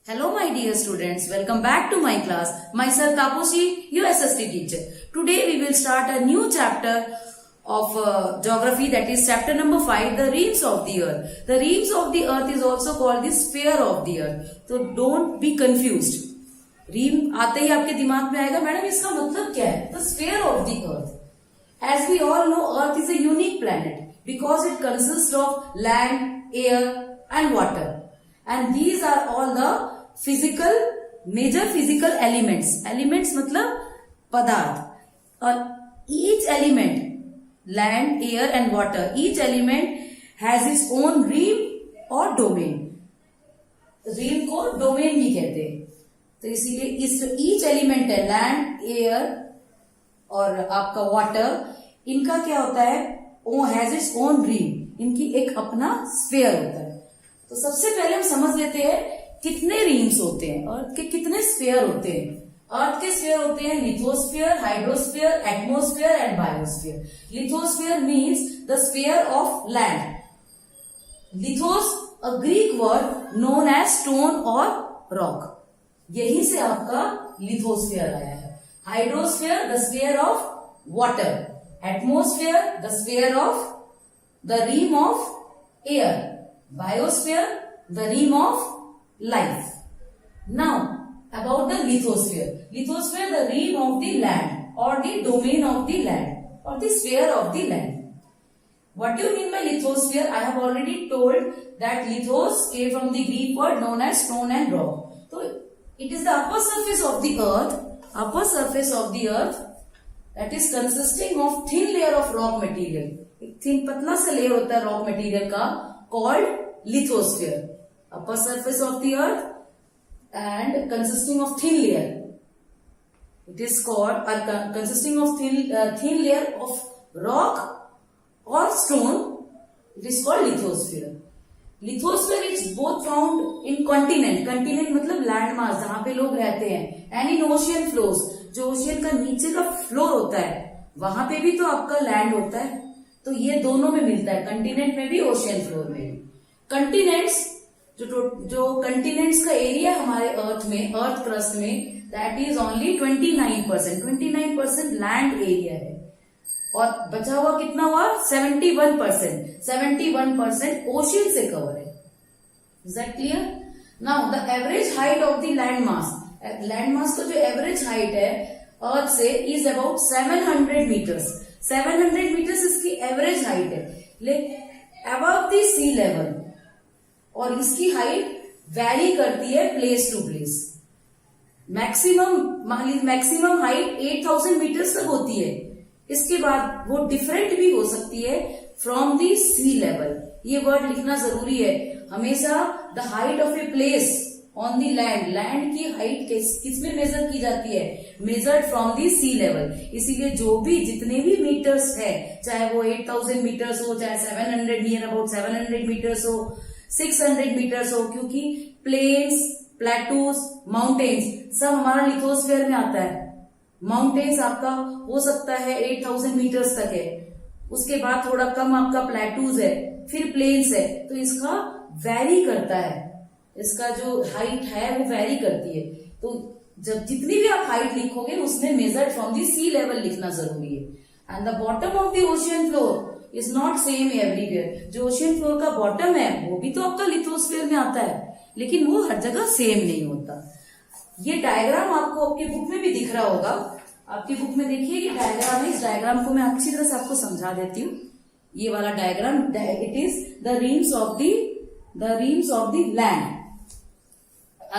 Hello my dear students, welcome back to my class. Myself Taposhi, your SST teacher. Today we will start a new chapter of geography, that is chapter number 5, the rims of the earth. The rims of the earth is also called the sphere of the earth. So don't be confused. रीम आते ही आपके दिमाग में आएगा madam इसका मतलब क्या है? The sphere of the earth. As we all know, earth is a unique planet because it consists of land, air and water. And these are all the major physical elements मतलब पदार्थ. और each element, land, air and water, each element has its own rim or domain. rim को domain भी कहते हैं. तो इसीलिए इस each element है लैंड, एयर और आपका वाटर, इनका क्या होता है? Has its own rim. इनकी एक अपना स्फीयर होता है. तो सबसे पहले हम समझ लेते हैं कितने रिम्स होते हैं और कितने स्फीयर होते हैं. अर्थ के स्फीयर होते हैं lithosphere, hydrosphere, atmosphere and biosphere. Lithosphere means the sphere of land. Lithos a Greek word known as stone और रॉक. यहीं से आपका लिथोस्फीयर आया है. Hydrosphere the sphere of water. Atmosphere the sphere of the rim of air. Biosphere, the rim of life. Now, about the lithosphere. Lithosphere, the rim of the land or the domain of the land or the sphere of the land. What do you mean by lithosphere? I have already told that lithos came from the Greek word known as stone and rock. So, it is the upper surface of the earth that is consisting of thin layer of rock material. एक thin पतला सा layer होता है rock material का, called lithosphere. Upper surface of the earth and consisting of thin layer. It is called consisting of thin layer of rock or stone. It is called lithosphere. Lithosphere is both found in continent. Continent मतलब land mass जहाँ पे लोग रहते हैं. And in ocean floors. जो ocean का नीचे का floor होता है वहां पे भी तो आपका land होता है. तो ये दोनों में मिलता है, कंटिनेंट में भी, ओशियन फ्लोर में भी. कंटिनेंट्स जो कंटिनेंट्स का एरिया हमारे अर्थ में, अर्थ क्रस्ट में, that is only 29% land area है. और बचा हुआ कितना हुआ? 71% ओशियन से कवर है. Is that clear? Now the average height of the land mass. Land mass का जो एवरेज हाइट है अर्थ से इज अबाउट 700 मीटर्स. 700 मीटर्स इसकी एवरेज हाइट है, लेकिन अबव द सी लेवल. और इसकी हाइट वैरी करती है place to place. Maximum height 8000 metres तक होती है. इसके बाद वो डिफरेंट भी हो सकती है फ्रॉम द सी लेवल. ये वर्ड लिखना जरूरी है हमेशा. The height of a place on the land. Land की हाइट किसमें मेजर की जाती है? Measured from the sea level. इसीलिए जो भी जितने भी मीटर्स है, चाहे वो 8000 मीटर्स हो, चाहे 700 नियर अबाउट 700 मीटर्स हो, 600 मीटर्स हो, क्योंकि प्लेन्स, प्लेटूज, माउंटेन्स सब हमारा लिथोस्फीयर में आता है. माउंटेन्स आपका हो सकता है 8000 मीटर्स तक है, उसके बाद थोड़ा कम आपका प्लेटूज है, फिर प्लेन्स है. तो इसका वैरी करता है, इसका जो हाइट है वो वैरी करती है. तो जब जितनी भी आप हाइट लिखोगे उसमें measured from the sea level लिखना जरूरी है. And the bottom of the ocean floor is not same everywhere. जो ओशियन फ्लोर का बॉटम है वो भी तो आपका लिथोस्फीयर में आता है, लेकिन वो हर जगह सेम नहीं होता. ये डायग्राम आपको आपकी बुक में भी दिख रहा होगा. आपकी बुक में देखिए ये डायग्राम है. इस डायग्राम को मैं अच्छी तरह से आपको समझा देती हूँ. ये वाला diagram, it is the RIMS of the land.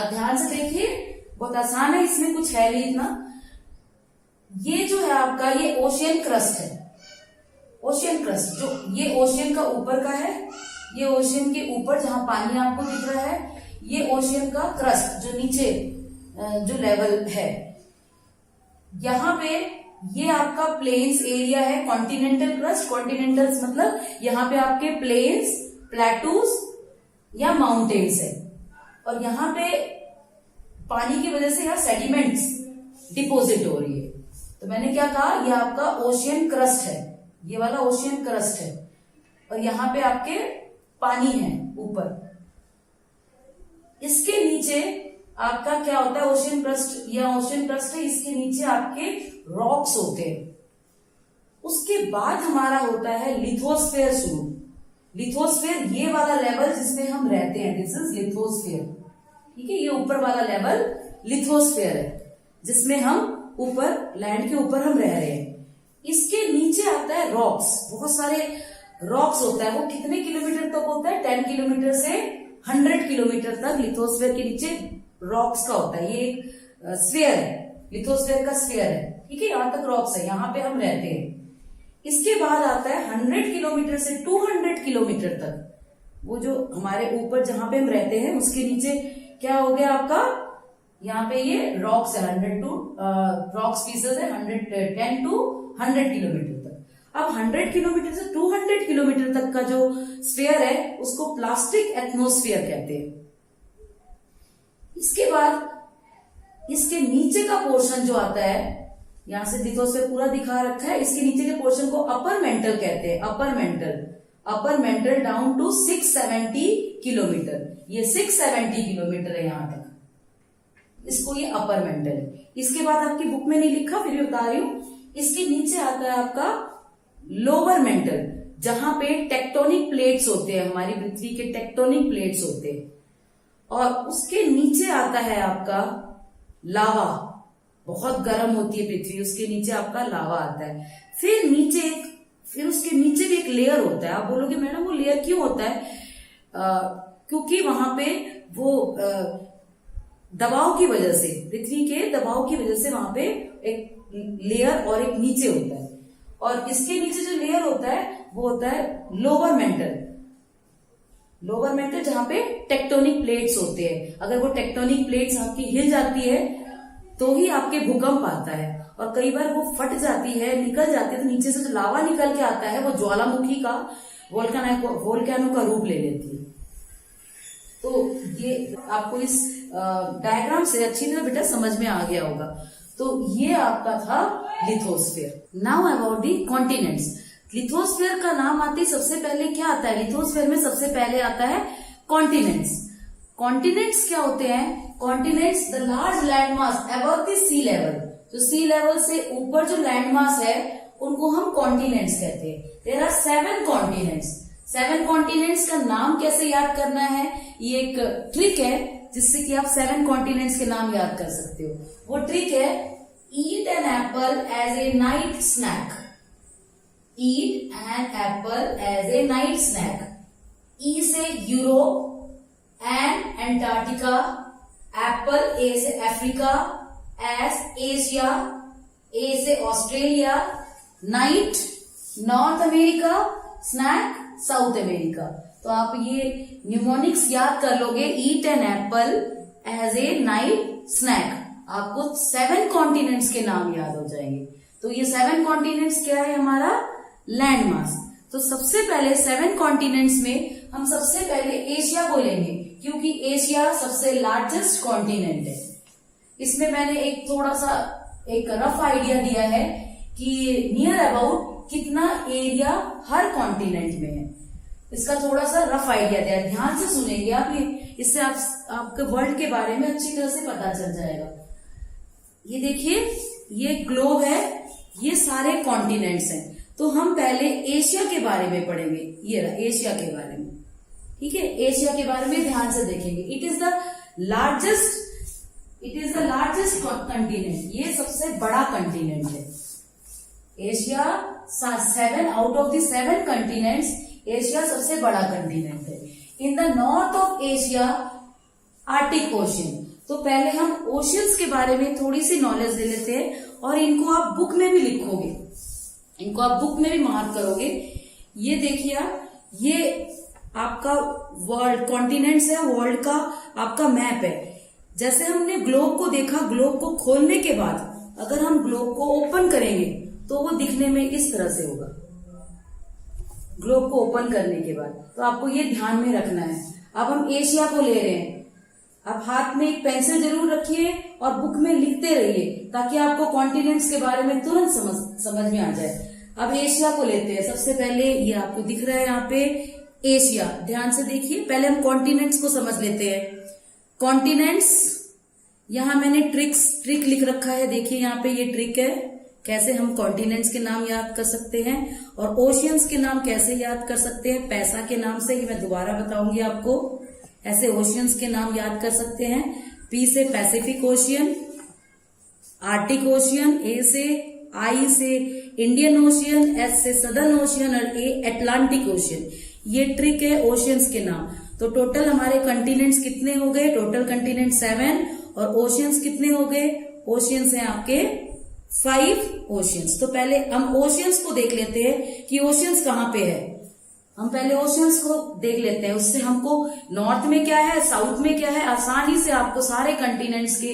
ध्यान से देखिए, बहुत आसान है, इसमें कुछ है नहीं इतना. ये जो है आपका, ये ओशियन क्रस्ट है. ओशियन क्रस्ट जो ये ओशियन का ऊपर का है, ये ओशियन के ऊपर जहां पानी आपको दिख रहा है, ये ओशियन का क्रस्ट जो नीचे जो लेवल है. यहां पे ये आपका प्लेन्स एरिया है. कॉन्टिनेंटल क्रस्ट, कॉन्टिनेंटल मतलब यहां पे आपके प्लेन्स, प्लेटूज या माउंटेन्स है. और यहाँ पे पानी की वजह से यहाँ सेडिमेंट्स डिपोजिट हो रही है. तो मैंने क्या कहा, ये आपका ओशियन क्रस्ट है, ये वाला ओशियन क्रस्ट है. और यहाँ पे आपके पानी है ऊपर. इसके नीचे आपका क्या होता है, ओशियन क्रस्ट या ओशियन क्रस्ट है, इसके नीचे आपके रॉक्स होते हैं। उसके बाद हमारा होता है लिथोस्फेयर शुरू। लिथोस्फेयर ये वाला लेवल जिसमें हम रहते हैं, दिस इज लिथोस्फेयर, ठीक है। ये ऊपर वाला लेवल लिथोस्फेयर है, जिसमें हम ऊपर लैंड के ऊपर हम रह रहे हैं। इसके नीचे आता है रॉक्स, बहुत सारे रॉक्स होता है। वो कितने किलोमीटर तक होता है, 10 किलोमीटर से 100 किलोमीटर तक लिथोस्फेयर के नीचे रॉक्स का होता है। ये एक स्फीयर है, लिथोस्फेयर का स्फीयर है, ठीक है। यहां तक रॉक्स है, यहाँ पे हम रहते हैं। इसके बाद आता है 100 किलोमीटर से 200 किलोमीटर तक, वो जो हमारे ऊपर जहां पे हम रहते हैं उसके नीचे क्या हो गया आपका, यहाँ पे ये रॉक्स है, 100 टू रॉक्स पीसेस है 110 टू 100 किलोमीटर तक। अब 100 किलोमीटर से 200 किलोमीटर तक का जो स्फीयर है उसको प्लास्टिक एटमॉस्फेयर कहते हैं। इसके बाद इसके नीचे का पोर्शन जो आता है, यहां से लिथोस्फेयर पूरा दिखा रखा है, इसके नीचे के पोर्शन को अपर मेंटल कहते हैं। Upper mantle down to 670 kilometre, ये 670 किलोमीटर है यहां तक, इसको ये अपर मेंटल है। इसके बाद आपकी बुक में नहीं लिखा, फिर भी बता रही हूं। इसके नीचे आता है आपका लोअर मेंटल, जहां पे टेक्टोनिक प्लेट्स होते हैं, हमारी पृथ्वी के टेक्टोनिक प्लेट्स होते हैं। और उसके नीचे आता है आपका लावा, बहुत गर्म होती है पृथ्वी, उसके नीचे आपका लावा आता है। फिर उसके नीचे भी एक लेयर होता है। आप बोलोगे मैडम वो लेयर क्यों होता है? क्योंकि वहां पे वो दबाव की वजह से, पृथ्वी के दबाव की वजह से वहां पे एक लेयर और एक नीचे होता है। और इसके नीचे जो लेयर होता है वो होता है लोअर मेंटल, जहां पे टेक्टोनिक प्लेट्स होते हैं। अगर वो टेक्टोनिक प्लेट्स आपकी हिल जाती है तो ही आपके भूकंप आता है, और कई बार वो फट जाती है, निकल जाती है, तो नीचे से जो लावा निकल के आता है वो ज्वालामुखी का, वोल्केनो का रूप ले लेती है। तो ये आपको इस डायग्राम से अच्छी तरह बेटा समझ में आ गया होगा। तो ये आपका था lithosphere. Now about the continents. Lithosphere का नाम आते ही सबसे पहले क्या आता है, लिथोस्फेयर में सबसे पहले आता है कॉन्टिनेंट्स। कॉन्टिनेंट्स क्या होते हैं? Continents the large land mass above the sea level, जो सी लेवल से ऊपर जो लैंड मास है उनको हम कॉन्टिनेंट्स कहते हैं। There are 7 continents. 7 कॉन्टिनेंट्स का नाम कैसे याद करना है, ये एक ट्रिक है जिससे कि आप 7 कॉन्टिनेंट्स के नाम याद कर सकते हो। वो ट्रिक है eat an apple as a night snack. Eat an apple as a night snack. E से Europe and Antarctica, apple A से अफ्रीका, एस एशिया, ए से Australia, night North America, snack South America. तो आप ये mnemonics याद कर लोगे, eat an apple as a night snack, आपको 7 कॉन्टिनेंट्स के नाम याद हो जाएंगे। तो ये 7 कॉन्टिनेंट्स क्या है, हमारा लैंड मास। तो सबसे पहले 7 कॉन्टिनेंट्स में हम सबसे पहले एशिया को लेंगे, क्योंकि एशिया सबसे लार्जेस्ट कॉन्टिनेंट है। इसमें मैंने एक थोड़ा सा एक रफ आइडिया दिया है कि नियर अबाउट कितना एरिया हर कॉन्टिनेंट में है, इसका थोड़ा सा रफ आइडिया दिया। ध्यान से सुनेंगे आप, ये इससे आपके वर्ल्ड के बारे में अच्छी तरह से पता चल जाएगा। ये देखिए, ये ग्लोब है, ये सारे कॉन्टिनेंट्स हैं। तो हम पहले एशिया के बारे में पढ़ेंगे। ये रहा एशिया के बारे में, ठीक है। एशिया के बारे में ध्यान से देखेंगे। It is the largest continent, ये सबसे बड़ा कंटिनेंट है। Asia 7 out of the 7 continents, Asia सबसे बड़ा कंटिनेंट है। In the north of Asia Arctic ocean. तो पहले हम ओशियंस के बारे में थोड़ी सी नॉलेज ले लेते हैं, और इनको आप बुक में भी लिखोगे, इनको आप बुक में भी मार्क करोगे। ये देखिए आप, ये आपका वर्ल्ड कॉन्टिनेंट्स है, वर्ल्ड का आपका मैप है। जैसे हमने ग्लोब को देखा, ग्लोब को खोलने के बाद अगर हम ग्लोब को ओपन करेंगे तो वो दिखने में इस तरह से होगा, ग्लोब को ओपन करने के बाद। तो आपको ये ध्यान में रखना है। अब हम एशिया को ले रहे हैं, आप हाथ में एक पेंसिल जरूर रखिए और बुक में लिखते रहिए, ताकि आपको कॉन्टिनेंट्स के बारे में तुरंत समझ में आ जाए। अब एशिया को लेते हैं। सबसे पहले ये आपको दिख रहा है यहाँ पे एशिया, ध्यान से देखिए। पहले हम कॉन्टिनेंट्स को समझ लेते हैं। कॉन्टिनेंट्स यहाँ मैंने ट्रिक लिख रखा है, देखिए यहाँ पे ये ट्रिक है कैसे हम कॉन्टिनेंट्स के नाम याद कर सकते हैं और ओशियंस के नाम कैसे याद कर सकते हैं। पैसा के नाम से, ये मैं दोबारा बताऊंगी आपको, ऐसे ओशियंस के नाम याद कर सकते हैं। पी से पैसिफिक ओशियन, आर्टिक ओशियन, ए से आई से इंडियन ओशियन, एस से सदर्न ओशियन और ए अटलांटिक ओशियन। ये ट्रिक है ओशियंस के नाम। तो टोटल हमारे कंटिनेंट्स कितने हो गए? टोटल कंटिनेंट 7 और ओशियंस कितने हो गए? ओशियंस हैं आपके 5 ओशियंस। तो पहले हम ओशियंस को देख लेते हैं कि ओशियंस कहाँ पे है। हम पहले ओशियंस को देख लेते हैं, उससे हमको नॉर्थ में क्या है, साउथ में क्या है, आसानी से आपको सारे कंटिनेंट्स के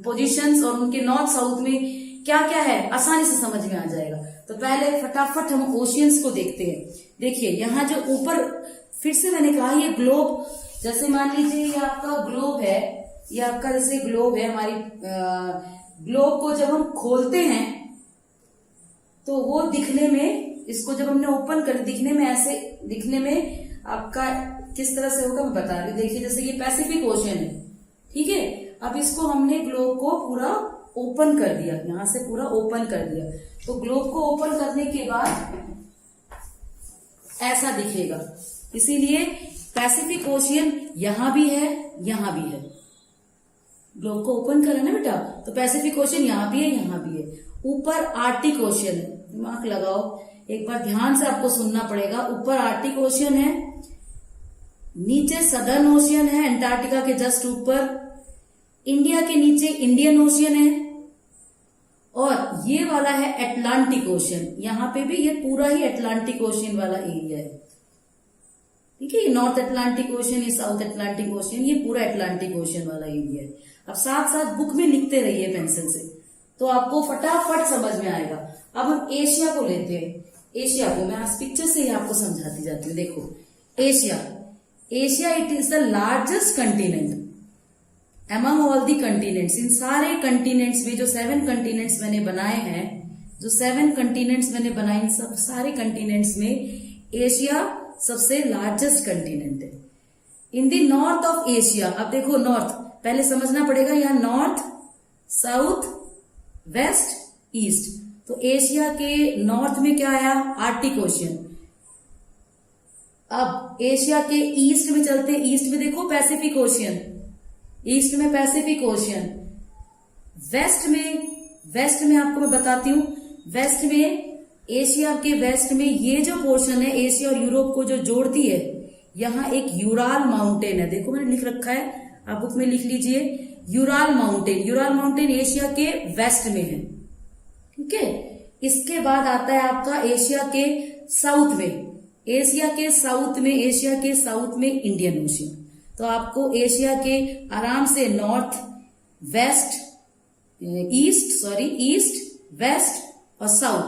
पोजीशंस और उनके नॉर्थ साउथ में क्या क्या है आसानी से समझ में आ जाएगा। तो पहले फटाफट हम ओशियंस को देखते हैं। देखिए यहाँ जो ऊपर, फिर से मैंने कहा ये ग्लोब, जैसे मान लीजिए ये आपका ग्लोब है, ये आपका जैसे ग्लोब है, हमारी ग्लोब को जब हम खोलते हैं तो वो दिखने में, इसको जब हमने ओपन कर दिखने में, ऐसे दिखने में आपका किस तरह से होगा मैं बता रही हूँ। देखिए जैसे ये पैसिफिक ओशन है, ठीक है। अब इसको हमने ग्लोब को पूरा ओपन कर दिया, यहां से पूरा ओपन कर दिया। तो ग्लोब को ओपन करने के बाद ऐसा दिखेगा। इसीलिए पैसिफिक ओशियन यहां भी है, यहां भी है। ग्लोब को ओपन करा ना बेटा, तो पैसिफिक ओशियन यहां भी है, यहां भी है। ऊपर आर्टिक ओशियन है, दिमाग लगाओ, एक बार ध्यान से आपको सुनना पड़ेगा। ऊपर आर्टिक ओशियन है, नीचे सदर्न ओशियन है, अंटार्कटिका के जस्ट ऊपर। इंडिया के नीचे इंडियन ओशियन है और ये वाला है अटलांटिक ओशियन। यहां पे भी ये पूरा ही अटलांटिक ओशियन वाला एरिया है, ठीक है। ये नॉर्थ अटलांटिक ओशियन, ये साउथ अटलांटिक ओशियन, ये पूरा अटलांटिक ओशियन वाला एरिया है। अब साथ साथ बुक में लिखते रहिए पेंसिल से, तो आपको फटाफट समझ में आएगा। अब हम एशिया को लेते हैं। एशिया को मैं आज पिक्चर से ही आपको समझाती जाती हूँ। देखो Asia, Asia it is the largest continent among all the continents. इन सारे कंटिनेंट्स में जो 7 कंटिनेंट्स मैंने बनाए हैं, जो 7 कंटिनेंट्स मैंने बनाए, इन सब सारे कंटिनेंट्स में एशिया सबसे लार्जेस्ट कंटिनेंट है। In the north of Asia, अब देखो नॉर्थ, पहले समझना पड़ेगा यहाँ नॉर्थ, साउथ, वेस्ट, ईस्ट। तो एशिया के नॉर्थ में क्या आया? Arctic ocean. अब एशिया के ईस्ट में चलते हैं, ईस्ट में देखो पैसिफिक ओशियन, ईस्ट में पैसिफिक ओशियन। वेस्ट में आपको मैं बताती हूँ, वेस्ट में, एशिया के वेस्ट में ये जो पोर्शन है एशिया और यूरोप को जो जोड़ती है, यहाँ एक यूराल माउंटेन है। देखो मैंने लिख रखा है, आप बुक में लिख लीजिए, Ural mountain. Ural mountain Asia के वेस्ट में है, ठीक है। इसके बाद आता है आपका एशिया के साउथ में, एशिया के साउथ में इंडियन ओशियन। तो आपको एशिया के आराम से नॉर्थ, वेस्ट, ईस्ट, वेस्ट और साउथ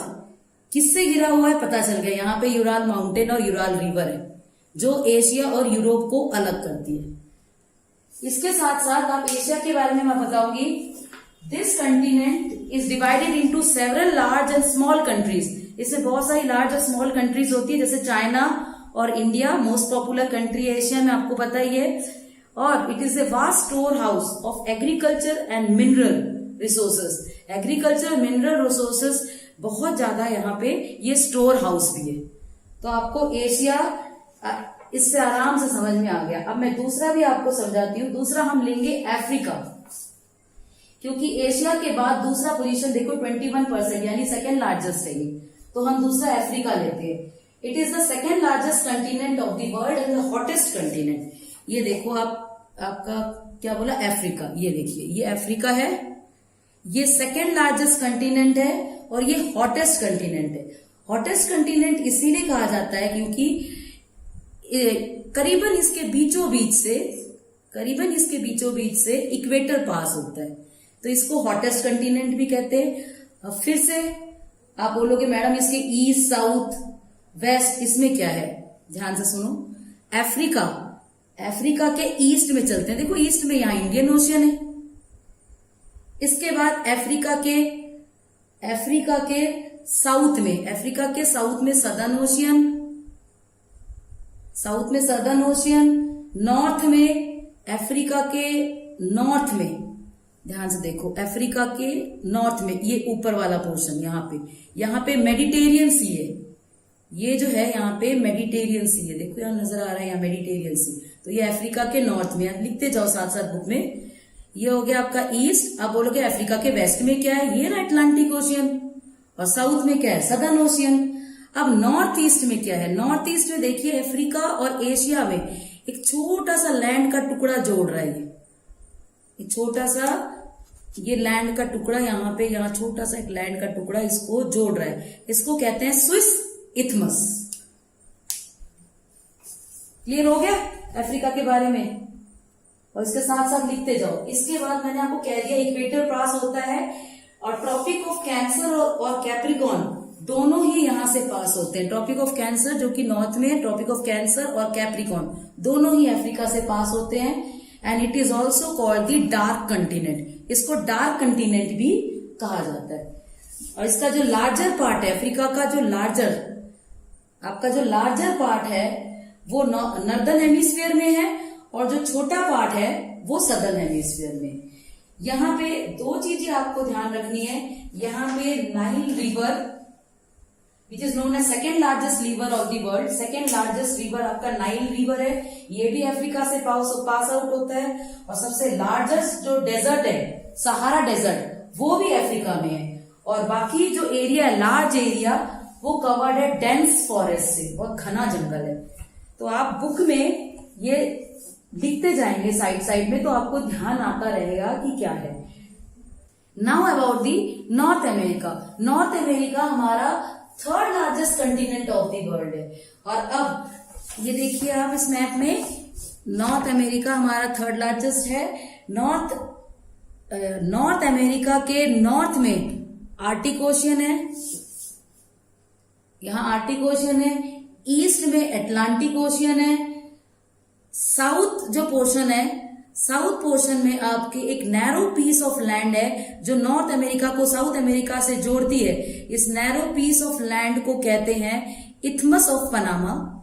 किससे घिरा हुआ है पता चल गया। यहाँ पे यूराल माउंटेन और यूराल रिवर है जो एशिया और यूरोप को अलग करती है। इसके साथ साथ आप एशिया के बारे में मैं बताऊंगी। This continent is divided into several large and small countries. इसमें बहुत सारी लार्ज और स्मॉल कंट्रीज होती है, जैसे चाइना और इंडिया मोस्ट पॉपुलर कंट्री है एशिया में, आपको पता ही है। और it is a vast store house of agriculture and mineral resources. Agriculture mineral resources बहुत ज्यादा यहाँ पे ये स्टोर हाउस भी है। तो आपको एशिया इससे आराम से समझ में आ गया। अब मैं दूसरा भी आपको समझाती हूँ। दूसरा हम लेंगे अफ्रीका, क्योंकि एशिया के बाद दूसरा पोजीशन देखो 21% यानी सेकेंड लार्जेस्ट है ये। तो हम दूसरा अफ्रीका लेते हैं। It is the second largest continent of the world and the hottest continent. ये देखो आपका क्या बोला, अफ्रीका। ये देखिए ये अफ्रीका है, ये सेकेंड लार्जेस्ट कंटिनेंट है और ये हॉटेस्ट कंटिनेंट है। हॉटेस्ट कंटिनेंट इसीलिए कहा जाता है क्योंकि करीबन इसके बीचों बीच से इक्वेटर पास होता है, तो इसको हॉटेस्ट कंटिनेंट भी कहते हैं। फिर से आप बोलोगे मैडम इसके ईस्ट, साउथ, वेस्ट, इसमें क्या है? ध्यान से सुनो। अफ्रीका के ईस्ट में चलते हैं। देखो ईस्ट में यहां इंडियन ओशियन है। इसके बाद अफ्रीका के साउथ में सदर्न ओशियन, नॉर्थ में अफ्रीका के नॉर्थ में, ध्यान से देखो, अफ्रीका के नॉर्थ में ये ऊपर वाला पोर्शन, यहाँ पे मेडिटेरियन सी है, ये जो है यहाँ पे मेडिटेरियन सी है, देखो यहाँ नजर आ रहा है, यहाँ मेडिटेरियन सी, तो ये अफ्रीका के नॉर्थ में, आप लिखते जाओ साथ साथ बुक में। ये हो गया आपका ईस्ट। अब बोलोगे अफ्रीका के वेस्ट में क्या है, ये ना अटलांटिक ओशियन, और साउथ में क्या है, सदर्न ओशियन। अब नॉर्थ ईस्ट में क्या है, नॉर्थ ईस्ट में देखिए अफ्रीका और एशिया में एक छोटा सा लैंड का टुकड़ा जोड़ रहा है, ये छोटा सा, ये लैंड का टुकड़ा यहाँ पे, यहाँ छोटा सा एक लैंड का टुकड़ा इसको जोड़ रहा है, इसको कहते हैं स्विस इथमस। क्लियर हो गया अफ्रीका के बारे में, और इसके साथ साथ लिखते जाओ। इसके बाद मैंने आपको कह दिया इक्वेटर पास होता है, और ट्रॉपिक ऑफ कैंसर और कैप्रिकॉन दोनों ही यहां से पास होते हैं। ट्रॉपिक ऑफ कैंसर जो कि नॉर्थ में है, ट्रॉपिक ऑफ कैंसर और कैप्रिकॉन दोनों ही अफ्रीका से पास होते हैं। And it is also called the dark continent, इसको डार्क कंटिनेंट भी कहा जाता है। और इसका जो लार्जर पार्ट है, अफ्रीका का जो लार्जर, आपका जो लार्जर पार्ट है वो नॉर्दर्न हेमिस्फीयर में है, और जो छोटा पार्ट है वो सदर्न हेमिस्फीयर में। यहाँ पे दो चीजें आपको ध्यान रखनी है, यहाँ पे Nile river which is known as second largest river of the world, second largest river आपका नाइल रिवर है, ये भी अफ्रीका से पास आउट होता है। और सबसे लार्जेस्ट जो डेजर्ट है, सहारा डेजर्ट, वो भी अफ्रीका में है। और बाकी जो एरिया है, लार्ज एरिया, वो कवर्ड है डेंस फॉरेस्ट से, बहुत घना जंगल है। तो आप बुक में ये लिखते जाएंगे साइड साइड में, तो आपको ध्यान आता रहेगा कि क्या है। Now about the North America. North America हमारा third largest continent of the world है। और अब ये देखिए आप इस मैप में, नॉर्थ अमेरिका हमारा थर्ड लार्जेस्ट है। नॉर्थ अमेरिका के नॉर्थ में आर्टिक ओशियन है, यहां आर्टिक ओशियन है, ईस्ट में अटलांटिक ओशियन है, साउथ जो पोर्शन है, साउथ पोर्शन में आपके एक नैरो पीस ऑफ लैंड है जो नॉर्थ अमेरिका को साउथ अमेरिका से जोड़ती है। इस नैरो पीस ऑफ लैंड को कहते हैं इथमस ऑफ पनामा।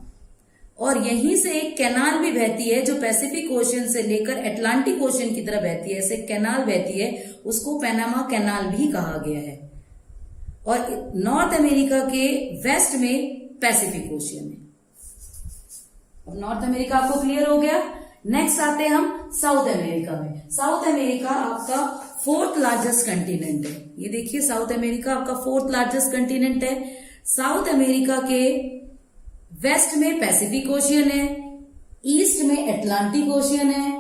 और यहीं से एक कैनाल भी बहती है जो पैसिफिक ओशियन से लेकर अटलांटिक ओशियन की तरफ बहती है, ऐसे कैनाल बहती है, उसको पनामा कैनाल भी कहा गया है। और नॉर्थ अमेरिका के वेस्ट में पैसिफिक ओशियन है। अब नॉर्थ अमेरिका आपको क्लियर हो गया। नेक्स्ट आते हैं हम साउथ अमेरिका में। साउथ अमेरिका आपका फोर्थ लार्जेस्ट कंटिनेंट है। ये देखिए साउथ अमेरिका आपका फोर्थ लार्जेस्ट कंटिनेंट है। साउथ अमेरिका के वेस्ट में पैसिफिक ओशियन है, ईस्ट में अटलांटिक ओशियन है,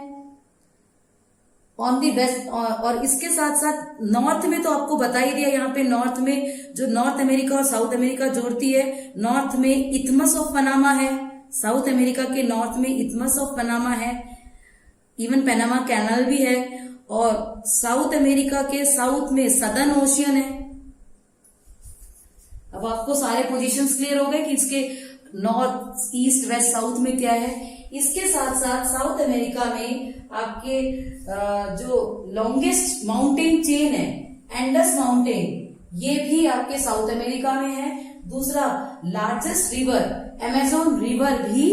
ऑन दी वेस्ट। और इसके साथ साथ नॉर्थ में तो आपको बता ही दिया, यहाँ पे नॉर्थ में जो नॉर्थ अमेरिका और साउथ अमेरिका जोड़ती है, नॉर्थ में इथमस ऑफ पनामा है, साउथ अमेरिका के नॉर्थ में इथमस ऑफ पनामा है, इवन पनामा कैनाल भी है। और साउथ अमेरिका के साउथ में सदर्न ओशियन है। अब आपको सारे पोजीशंस क्लियर हो गए कि इसके नॉर्थ, ईस्ट, वेस्ट, साउथ में क्या है। इसके साथ साथ साउथ अमेरिका में आपके जो लॉन्गेस्ट माउंटेन चेन है, एंडस माउंटेन, ये भी आपके साउथ अमेरिका में है। दूसरा लार्जेस्ट रिवर अमेजोन रिवर भी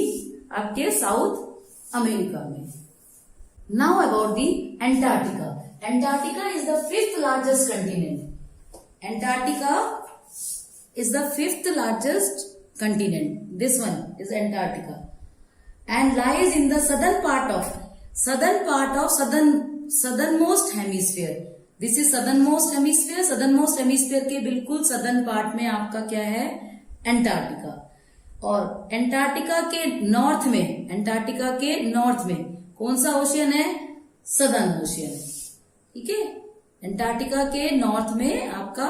आपके साउथ अमेरिका में। Now about the Antarctica. Antarctica is the fifth largest continent. Antarctica is the fifth largest continent. This one is Antarctica and lies in the southernmost hemisphere. This is southernmost hemisphere. Southernmost hemisphere के बिल्कुल southern part में आपका क्या है, Antarctica. और Antarctica के north में कौन सा ओशियन है, सदर्न ओशियन। ठीक है, एंटार्क्टिका के नॉर्थ में आपका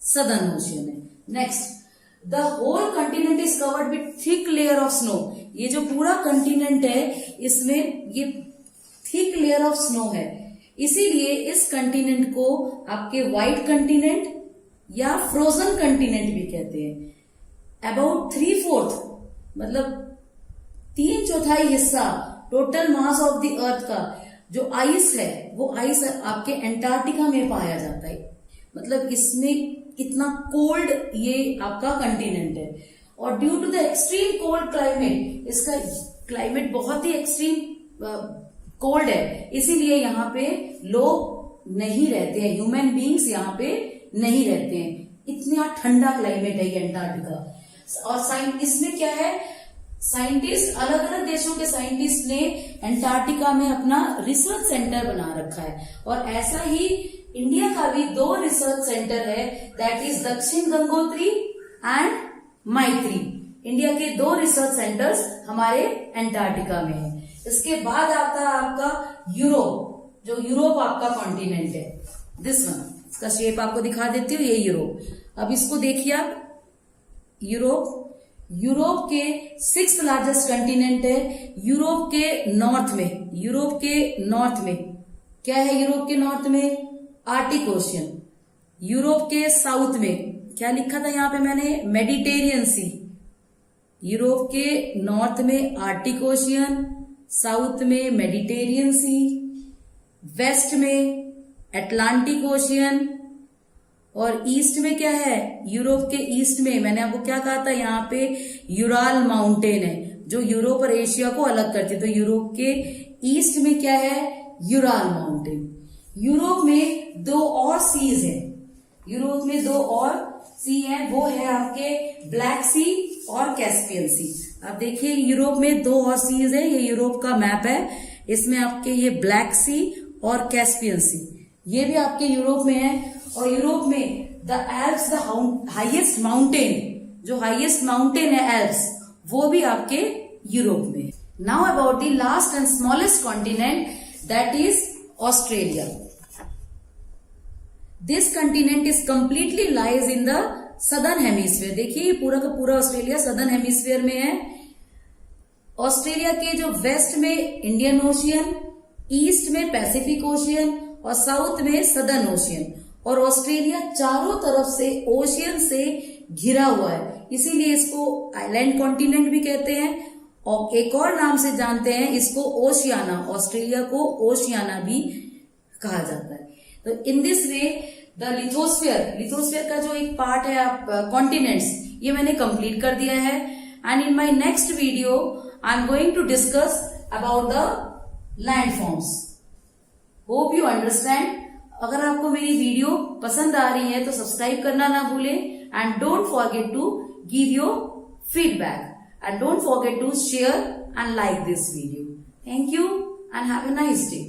सदर्न ओशियन है। Next, the whole continent is covered with thick layer of snow. ये जो पूरा कंटिनेंट है इसमें ये थिक लेयर ऑफ स्नो है, इसीलिए इस कंटिनेंट को आपके व्हाइट कंटिनेंट या फ्रोजन कंटिनेंट भी कहते हैं। अबाउट 3/4 मतलब 3/4 हिस्सा total mass of the earth का जो आइस है, वो आइस आपके एंटार्क्टिका में पाया जाता है। मतलब इसमें इतना कोल्ड ये आपका कंटिनेंट है। और due to the extreme cold climate, इसका क्लाइमेट बहुत ही एक्सट्रीम कोल्ड है, इसीलिए यहाँ पे लोग नहीं रहते हैं, ह्यूमन बींग्स यहाँ पे नहीं रहते हैं। इतना ठंडा क्लाइमेट है ये एंटार्क्टिका। और इसमें क्या है, साइंटिस्ट, अलग अलग देशों के साइंटिस्ट ने एंटार्क्टिका में अपना रिसर्च सेंटर बना रखा है। और ऐसा ही इंडिया का भी 2 रिसर्च सेंटर है, दैट इज दक्षिण गंगोत्री एंड मैत्री। इंडिया के 2 रिसर्च सेंटर्स हमारे एंटार्क्टिका में है। इसके बाद आता है आपका यूरोप, जो यूरोप आपका कॉन्टिनेंट है, दिस वन। इसका शेप आपको दिखा देती हूँ, ये यूरोप। अब इसको देखिए आप, यूरोप के 6th लार्जेस्ट कंटिनेंट है। यूरोप के नॉर्थ में क्या है, यूरोप के नॉर्थ में आर्टिक ओशियन। यूरोप के साउथ में क्या लिखा था यहाँ पे मैंने, मेडिटेरियन सी। यूरोप के नॉर्थ में आर्टिक ओशियन, साउथ में मेडिटेरियन सी, वेस्ट में अटलांटिक ओशियन, और ईस्ट में क्या है, यूरोप के ईस्ट में मैंने आपको क्या कहा था, यहाँ पे यूराल माउंटेन है जो यूरोप और एशिया को अलग करती है। तो यूरोप के ईस्ट में क्या है, यूराल माउंटेन। यूरोप में 2 और सीज है, यूरोप में 2 और सी है, वो है आपके ब्लैक सी और कैस्पियन सी। अब देखिए यूरोप में 2 और सीज है, ये यूरोप का मैप है, इसमें आपके ये ब्लैक सी और कैस्पियन सी, ये भी आपके यूरोप में है। और यूरोप में the Alps, the highest mountain, जो हाईएस्ट माउंटेन है एल्प्स, वो भी आपके यूरोप में। Now about the last and smallest continent, that is Australia. This continent is completely lies in the southern hemisphere. देखिए पूरा का पूरा ऑस्ट्रेलिया सदर्न हेमिस्फीयर में है। ऑस्ट्रेलिया के जो वेस्ट में इंडियन ओशियन, ईस्ट में पैसिफिक ओशियन और साउथ में सदर्न ओशियन। और ऑस्ट्रेलिया चारों तरफ से ओशियन से घिरा हुआ है, इसीलिए इसको आइलैंड कॉन्टिनेंट भी कहते हैं। और एक और नाम से जानते हैं इसको, ओशियाना। ऑस्ट्रेलिया को ओशियाना भी कहा जाता है। तो in this way the lithosphere का जो एक पार्ट है आप कॉन्टिनेंट्स, ये मैंने कंप्लीट कर दिया है। And in my next video I am going to discuss about the landforms. Hope you understand. अगर आपको मेरी वीडियो पसंद आ रही है तो सब्सक्राइब करना ना भूलें, and don't forget to give your feedback, and don't forget to share and like this video. Thank you and have a nice day.